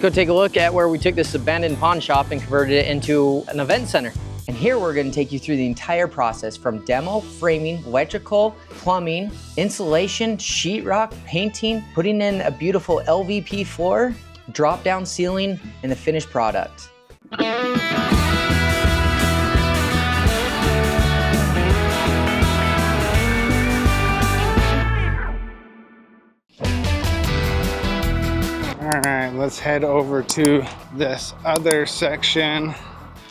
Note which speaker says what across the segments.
Speaker 1: go take a look at where we took this abandoned pawn shop and converted it into an event center. And here we're gonna take you through the entire process from demo, framing, electrical, plumbing, insulation, sheetrock, painting, putting in a beautiful LVP floor, drop down ceiling, and the finished product.
Speaker 2: All right, let's head over to this other section.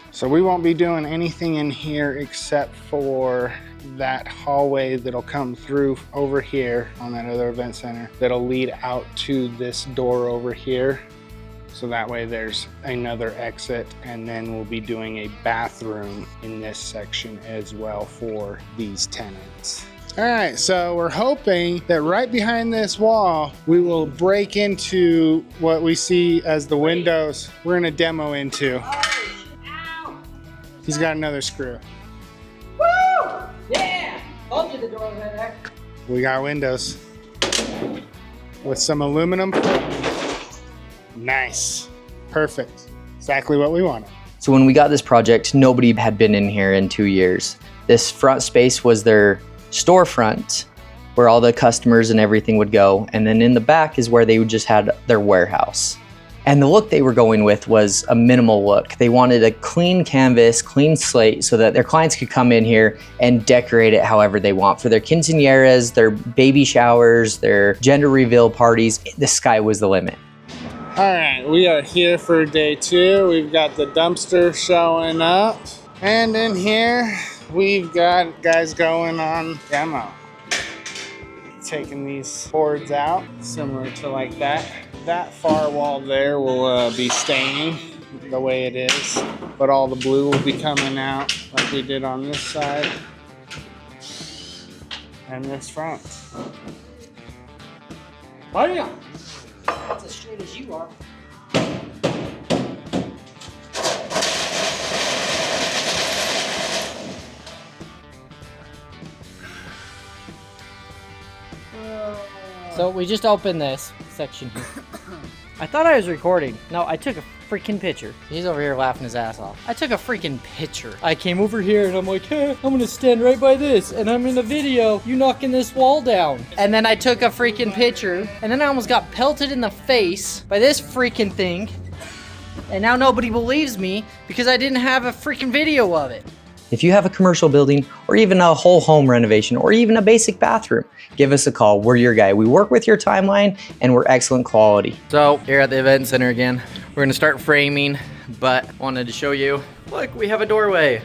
Speaker 2: So we won't be doing anything in here except for that hallway that'll come through over here on that other event center that'll lead out to this door over here. So that way there's another exit, and then we'll be doing a bathroom in this section as well for these tenants. All right, so we're hoping that right behind this wall, we will break into what we see as the windows we're gonna demo into. He's got another screw.
Speaker 1: Woo! Yeah! Told you the door was right there.
Speaker 2: We got windows with some aluminum. Nice, perfect, exactly what we wanted.
Speaker 1: So when we got this project, nobody had been in here in 2 years. This front space was their storefront where all the customers and everything would go. And then in the back is where they would just had their warehouse. And the look they were going with was a minimal look. They wanted a clean canvas, clean slate, so that their clients could come in here and decorate it however they want. For their quinceañeras, their baby showers, their gender reveal parties, the sky was the limit.
Speaker 2: All right, we are here for day 2. We've got the dumpster showing up. And in here, we've got guys going on demo. Taking these boards out, similar to like that. That far wall there will be staying the way it is, but all the blue will be coming out like we did on this side and this front.
Speaker 1: Bam! That's as straight as you are. So we just opened this section here. I thought I was recording. No, I took a freaking picture. He's over here laughing his ass off. I took a freaking picture. I came over here and I'm like, hey, I'm gonna stand right by this and I'm in a video, you knocking this wall down. And then I took a freaking picture and then I almost got pelted in the face by this freaking thing. And now nobody believes me because I didn't have a freaking video of it. If you have a commercial building or even a whole home renovation or even a basic bathroom, give us a call. We're your guy. We work with your timeline and we're excellent quality. So here at the event center again, we're gonna start framing, but wanted to show you, look, we have a doorway.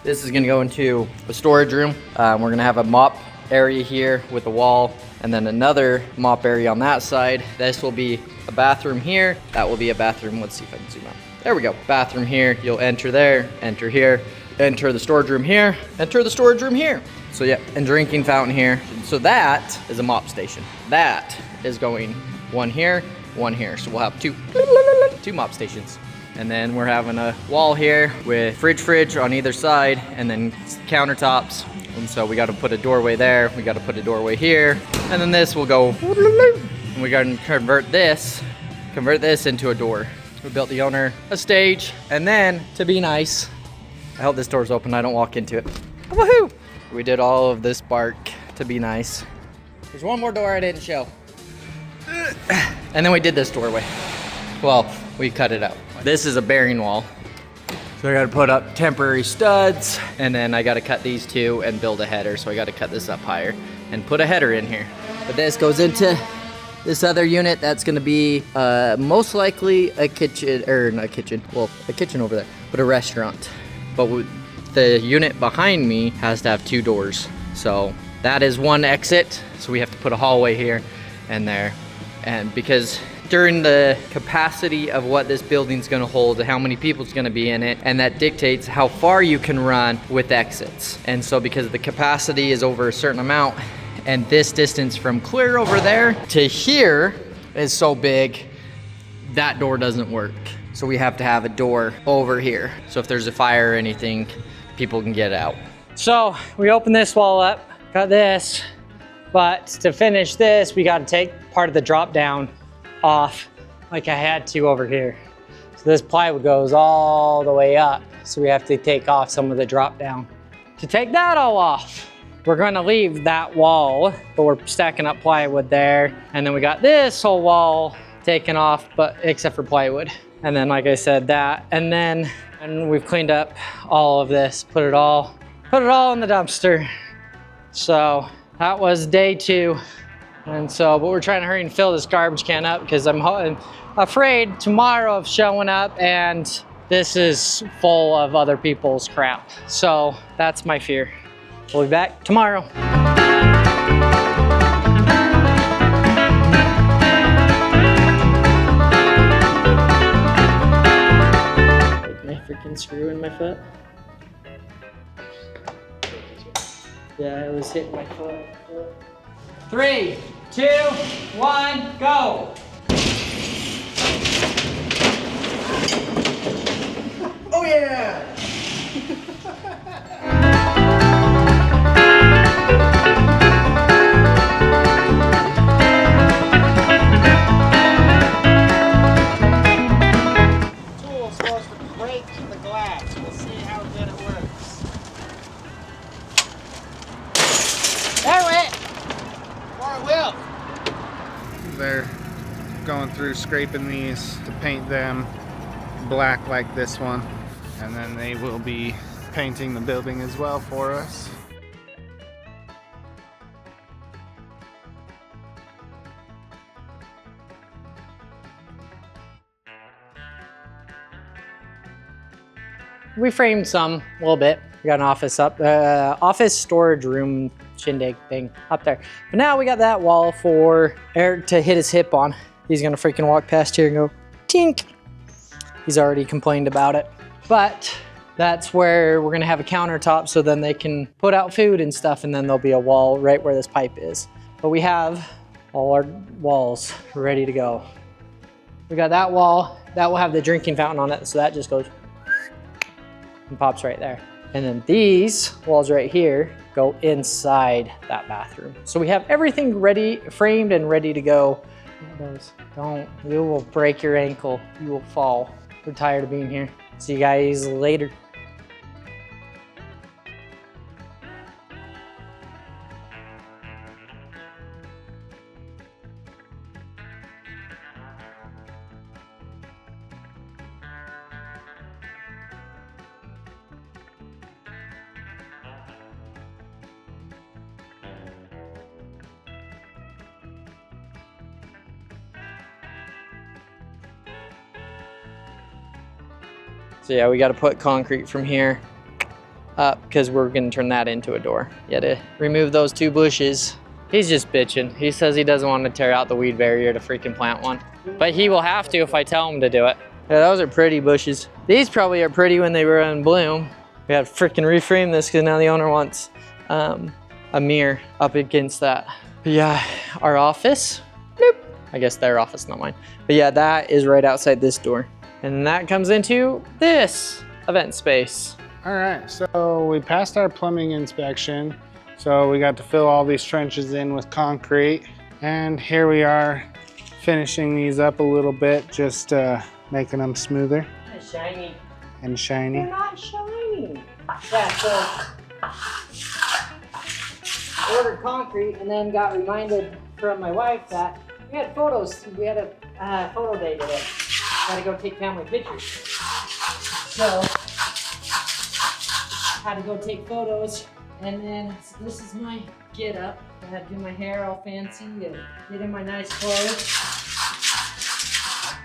Speaker 1: This is gonna go into a storage room. We're gonna have a mop area here with a wall and then another mop area on that side. This will be a bathroom here. That will be a bathroom. Let's see if I can zoom out. There we go. Bathroom here. You'll enter there, enter here. Enter the storage room here, enter the storage room here. So yeah, and drinking fountain here. So that is a mop station. That is going one here. So we'll have two mop stations. And then we're having a wall here with fridge on either side and then countertops. And so we got to put a doorway there. We got to put a doorway here. And then this will go, and we got to convert this into a door. We built the owner a stage. And then to be nice, I hope this door's open, I don't walk into it. Woohoo! We did all of this bark to be nice. There's one more door I didn't show. And then we did this doorway. Well, we cut it out. This is a bearing wall. So I gotta put up temporary studs, and then I gotta cut these two and build a header. So I gotta cut this up higher and put a header in here. But this goes into this other unit that's gonna be most likely a kitchen, or not a kitchen, well, a kitchen over there, but a restaurant. But the unit behind me has to have 2 doors. So that is one exit. So we have to put a hallway here and there. And because during the capacity of what this building's gonna hold, how many people's gonna be in it, and that dictates how far you can run with exits. And so because the capacity is over a certain amount, and this distance from clear over there to here is so big, that door doesn't work. So we have to have a door over here. So if there's a fire or anything, people can get out. So we open this wall up, got this, but to finish this, we got to take part of the drop down off like I had to over here. So this plywood goes all the way up. So we have to take off some of the drop down. To take that all off, we're gonna leave that wall, but we're stacking up plywood there. And then we got this whole wall taken off, but except for plywood. And then, like I said, that, and we've cleaned up all of this, put it all in the dumpster. So that was day 2. And so, but we're trying to hurry and fill this garbage can up because I'm afraid tomorrow of showing up and this is full of other people's crap. So that's my fear. We'll be back tomorrow. My freaking screw in my foot. Yeah, it was hitting my foot. 3, 2, 1, go! Oh yeah! Tool's supposed to break the glass. We'll see how good it works. There it! Or it will.
Speaker 2: They're going through scraping these to paint them black like this one, and then they will be painting the building as well for us.
Speaker 1: We framed some a little bit. We got an office up, office storage room shindig thing up there. But now we got that wall for Eric to hit his hip on. He's gonna freaking walk past here and go, tink. He's already complained about it. But that's where we're gonna have a countertop so then they can put out food and stuff, and then there'll be a wall right where this pipe is. But we have all our walls ready to go. We got that wall, that will have the drinking fountain on it, so that just goes and pops right there. And then these walls right here go inside that bathroom. So we have everything ready, framed and ready to go. Don't, you will break your ankle. You will fall. We're tired of being here. See you guys later. So yeah, we got to put concrete from here up because we're going to turn that into a door. You got to remove those 2 bushes. He's just bitching. He says he doesn't want to tear out the weed barrier to freaking plant one. But he will have to if I tell him to do it. Yeah, those are pretty bushes. These probably are pretty when they were in bloom. We had to freaking reframe this because now the owner wants a mirror up against that. But yeah, our office, nope. I guess their office, not mine. But yeah, that is right outside this door. And that comes into this event space.
Speaker 2: All right, so we passed our plumbing inspection. So we got to fill all these trenches in with concrete. And here we are finishing these up a little bit, just making them smoother.
Speaker 1: Shiny.
Speaker 2: And shiny.
Speaker 1: They're not shiny. Yeah, so ordered concrete and then got reminded from my wife that we had photos. We had a photo day today. Had to go take family pictures. So, had to go take photos, and then so this is my get up. I had to do my hair all fancy and get in my nice clothes,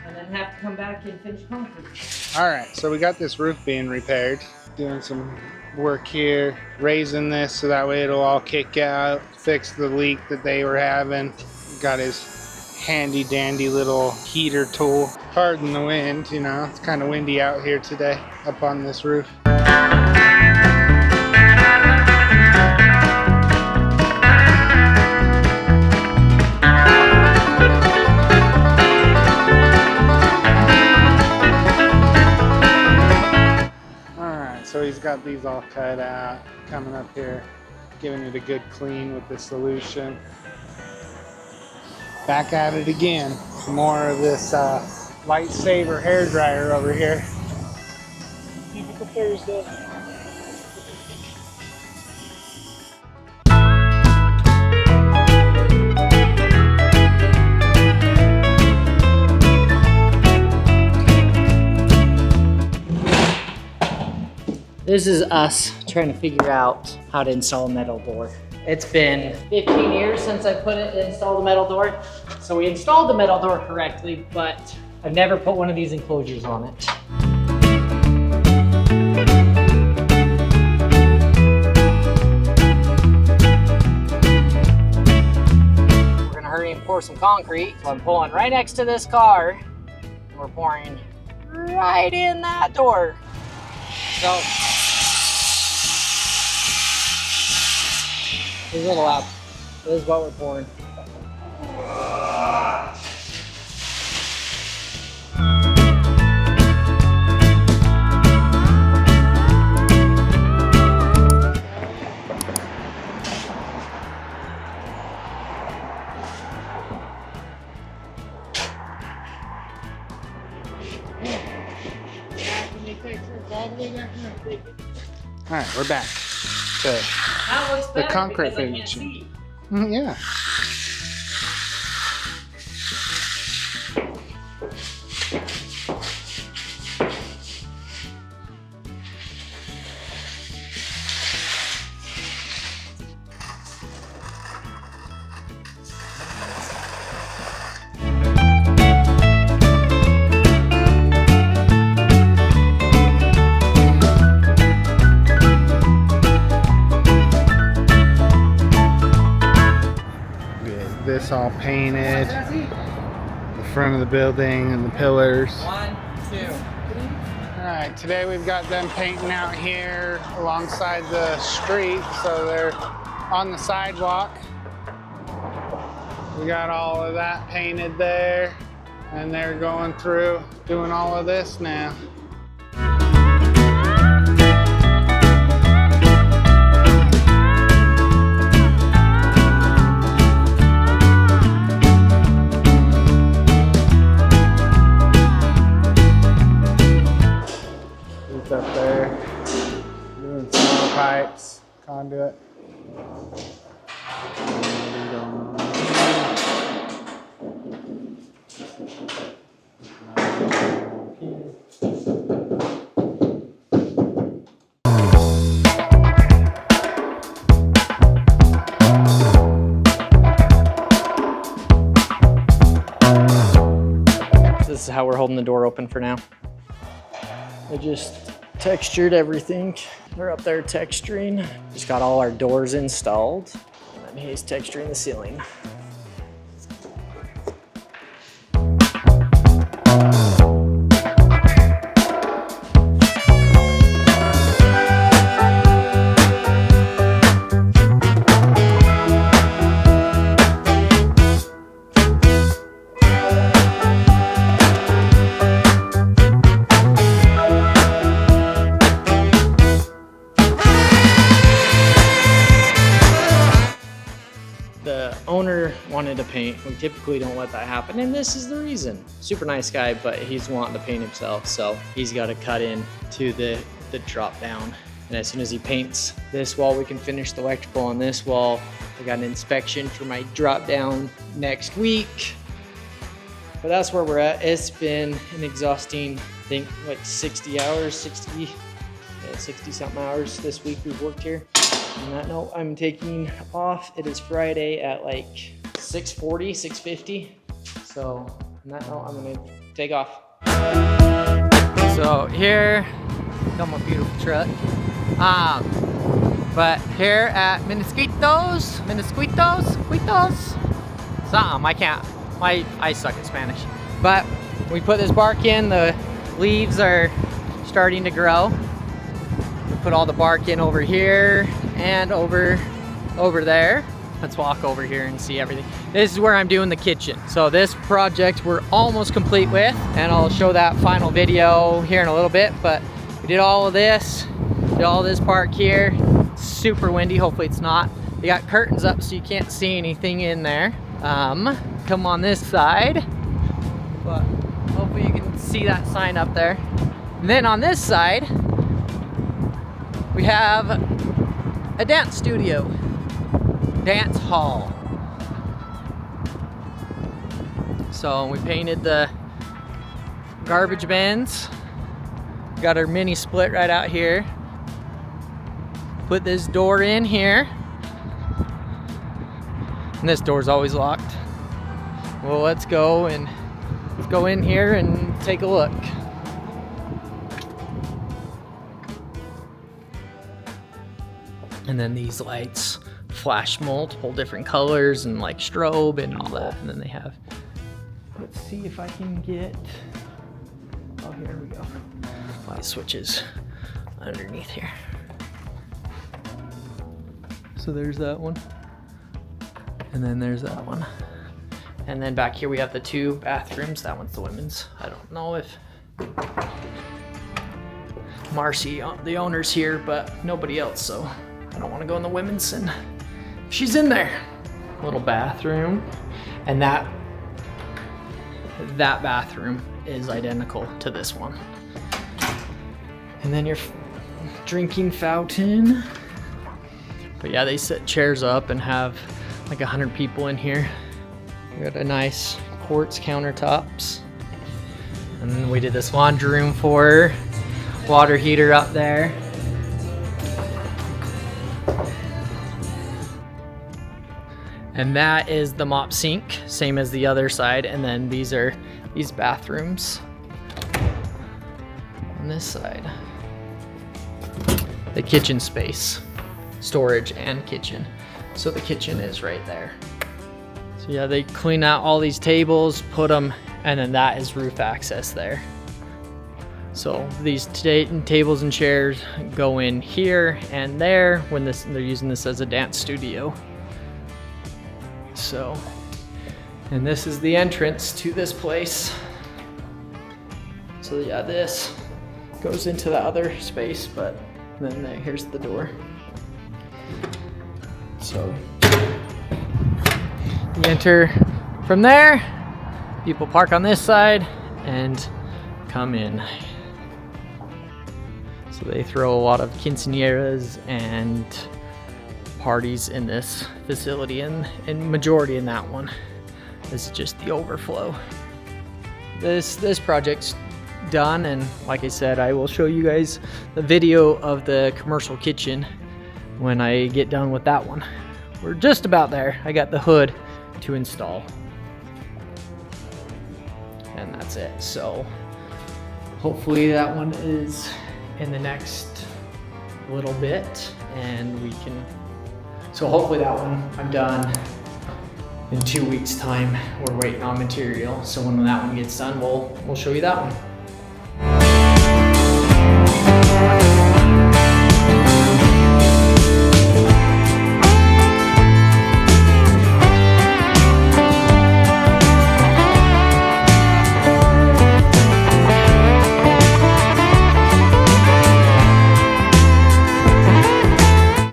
Speaker 1: and then have to come back and finish concrete.
Speaker 2: All right, so we got this roof being repaired. Doing some work here, raising this so that way it'll all kick out, fix the leak that they were having. Got his handy dandy little heater tool. Pardon the wind, you know, it's kind of windy out here today up on this roof. Alright, so he's got these all cut out, coming up here, giving it a good clean with the solution. Back at it again. More of this lightsaber hair dryer over here. Typical Thursday.
Speaker 1: This is us trying to figure out how to install a metal door. It's been 15 years since I installed a metal door. So we installed the metal door correctly, but I've never put one of these enclosures on it. We're gonna hurry and pour some concrete. So I'm pulling right next to this car. And we're pouring right in that door. So, here's a little loud. This is what we're pouring.
Speaker 2: All right, we're back to the concrete finishing. Yeah. This all painted, the front of the building and the pillars.
Speaker 1: 1, 2, 3.
Speaker 2: All right, today we've got them painting out here alongside the street, so they're on the sidewalk. We got all of that painted there, and they're going through doing all of this now. Up there, doing some more pipes, conduit.
Speaker 1: This is how we're holding the door open for now. I just textured everything. They're up there texturing. Just got all our doors installed. And then he's texturing the ceiling. The owner wanted to paint. We typically don't let that happen, and this is the reason. Super nice guy, but he's wanting to paint himself, so he's got to cut in to the drop down. And as soon as he paints this wall, we can finish the electrical on this wall. I got an inspection for my drop down next week. But that's where we're at. It's been an exhausting, I think, like 60 hours, 60 something hours this week we've worked here. On that note, I'm taking off. It is Friday at like 6:40, 6:50. So on that note, I'm gonna take off. So here, got my beautiful truck. But here at Minusquitos, something, I suck at Spanish. But we put this bark in, the leaves are starting to grow. We put all the bark in over here and over there. Let's walk over here and see everything. This is where I'm doing the kitchen. So this project we're almost complete with, and I'll show that final video here in a little bit, but we did all of this, did all this part here. It's super windy, hopefully it's not. They got curtains up so you can't see anything in there. Come on this side, but Hopefully you can see that sign up there. And then on this side, we have a dance studio, dance hall. So we painted the garbage bins. Got our mini split right out here. Put this door in here. And this door's always locked. Well, let's go in here and take a look. And then these lights flash multiple different colors and like strobe and all that. And then they have, let's see if I can get, oh, here we go. Light switches underneath here. So there's that one. And then there's that one. And then back here we have the 2 bathrooms. That one's the women's. I don't know if Marcy, the owner's here, but nobody else, so I don't want to go in the women's, and she's in there. Little bathroom. And that bathroom is identical to this one. And then your drinking fountain. But yeah, they set chairs up and have like 100 people in here. We got a nice quartz countertops. And then we did this laundry room for her. Water heater up there. And that is the mop sink, same as the other side. And then these are these bathrooms on this side. The kitchen space, storage and kitchen. So the kitchen is right there. So yeah, they clean out all these tables, put them, and then that is roof access there. So these tables and chairs go in here and there when they're using this as a dance studio. So, and this is the entrance to this place. So yeah, this goes into the other space, but then here's the door. So you enter from there, people park on this side and come in. So they throw a lot of quinceañeras and parties in this facility, and majority in that one. This is just the overflow. This project's done, and like I said, I will show you guys the video of the commercial kitchen when I get done with that one. We're just about there. I got the hood to install. And that's it. So hopefully that one is in the next little bit, and we can, so hopefully that one I'm done in 2 weeks time. We're waiting on material. So when that one gets done, we'll show you that one.